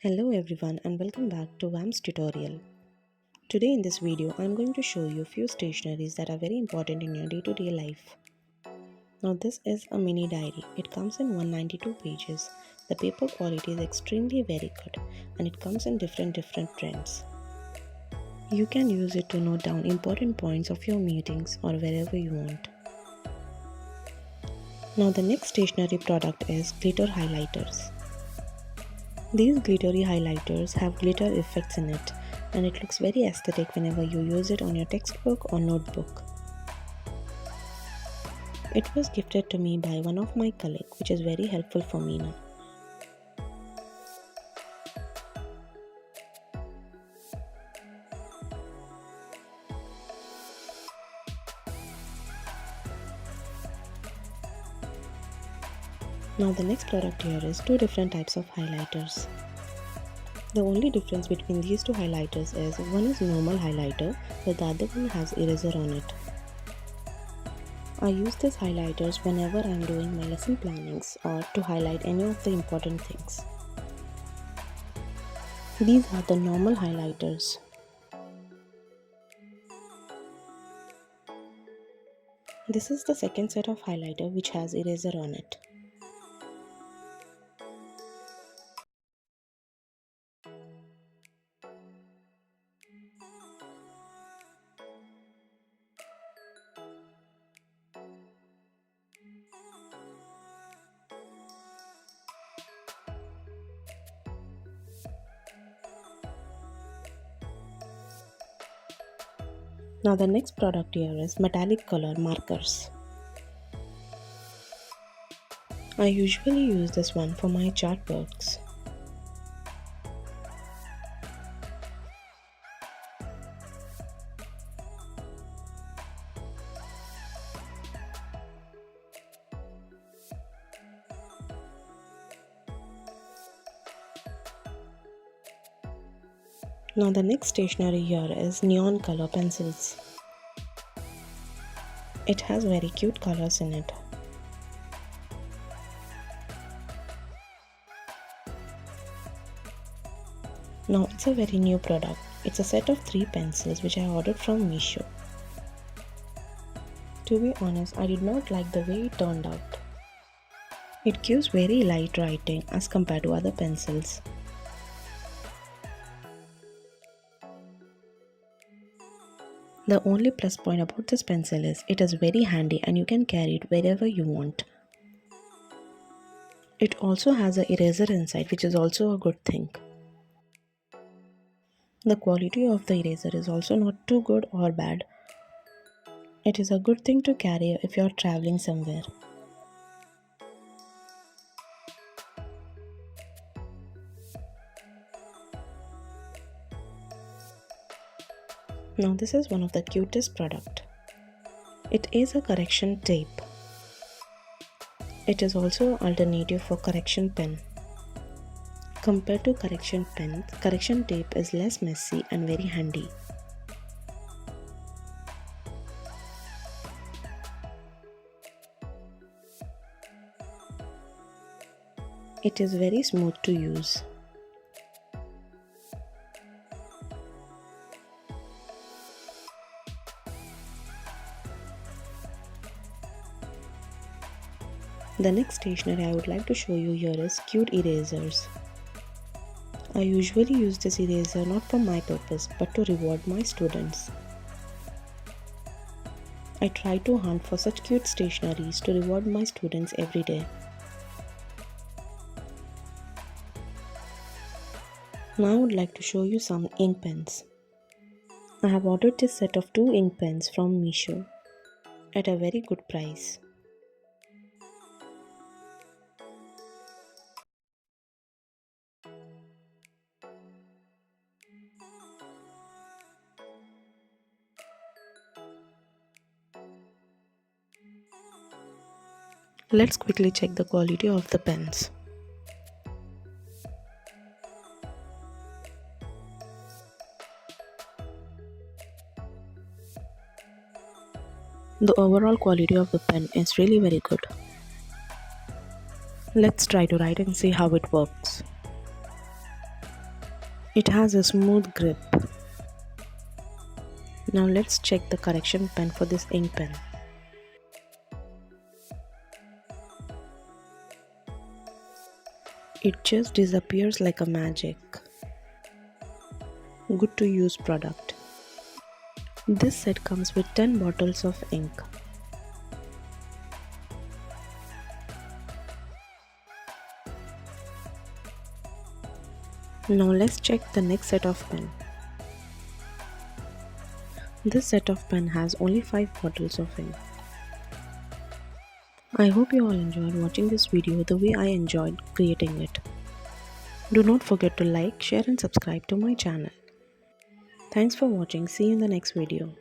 Hello everyone and welcome back to WAM's tutorial. Today in this video I am going to show you a few stationeries that are very important in your day-to-day life. Now this is a mini diary. It comes in 192 pages. The paper quality is extremely very good and it comes in different prints. You can use it to note down important points of your meetings or wherever you want. Now the next stationery product is glitter highlighters. These glittery highlighters have glitter effects in it and it looks very aesthetic whenever you use it on your textbook or notebook. It was gifted to me by one of my colleagues, which is very helpful for me now. Now the next product here is two different types of highlighters. The only difference between these two highlighters is one is normal highlighter but the other one has eraser on it. I use these highlighters whenever I am doing my lesson plannings or to highlight any of the important things. These are the normal highlighters. This is the second set of highlighter which has eraser on it. Now the next product here is metallic color markers. I usually use this one for my chart works. Now the next stationery here is neon color pencils. It has very cute colors in it. Now it's a very new product. It's a set of 3 pencils which I ordered from Misho. To be honest, I did not like the way it turned out. It gives very light writing as compared to other pencils. The only plus point about this pencil is it is very handy and you can carry it wherever you want. It also has an eraser inside, which is also a good thing. The quality of the eraser is also not too good or bad. It is a good thing to carry if you are traveling somewhere. Now this is one of the cutest product. It is a correction tape. It is also an alternative for correction pen. Compared to correction pens, correction tape is less messy and very handy. It is very smooth to use. The next stationery I would like to show you here is cute erasers. I usually use this eraser not for my purpose but to reward my students. I try to hunt for such cute stationeries to reward my students every day. Now I would like to show you some ink pens. I have ordered this set of 2 ink pens from Misho at a very good price. Let's quickly check the quality of the pens. The overall quality of the pen is really very good. Let's try to write and see how it works. It has a smooth grip. Now let's check the correction pen for this ink pen. It just disappears like a magic. Good to use product. This set comes with 10 bottles of ink. Now let's check the next set of pen. This set of pen has only 5 bottles of ink. I hope you all enjoyed watching this video the way I enjoyed creating it. Do not forget to like, share and subscribe to my channel. Thanks for watching. See you in the next video.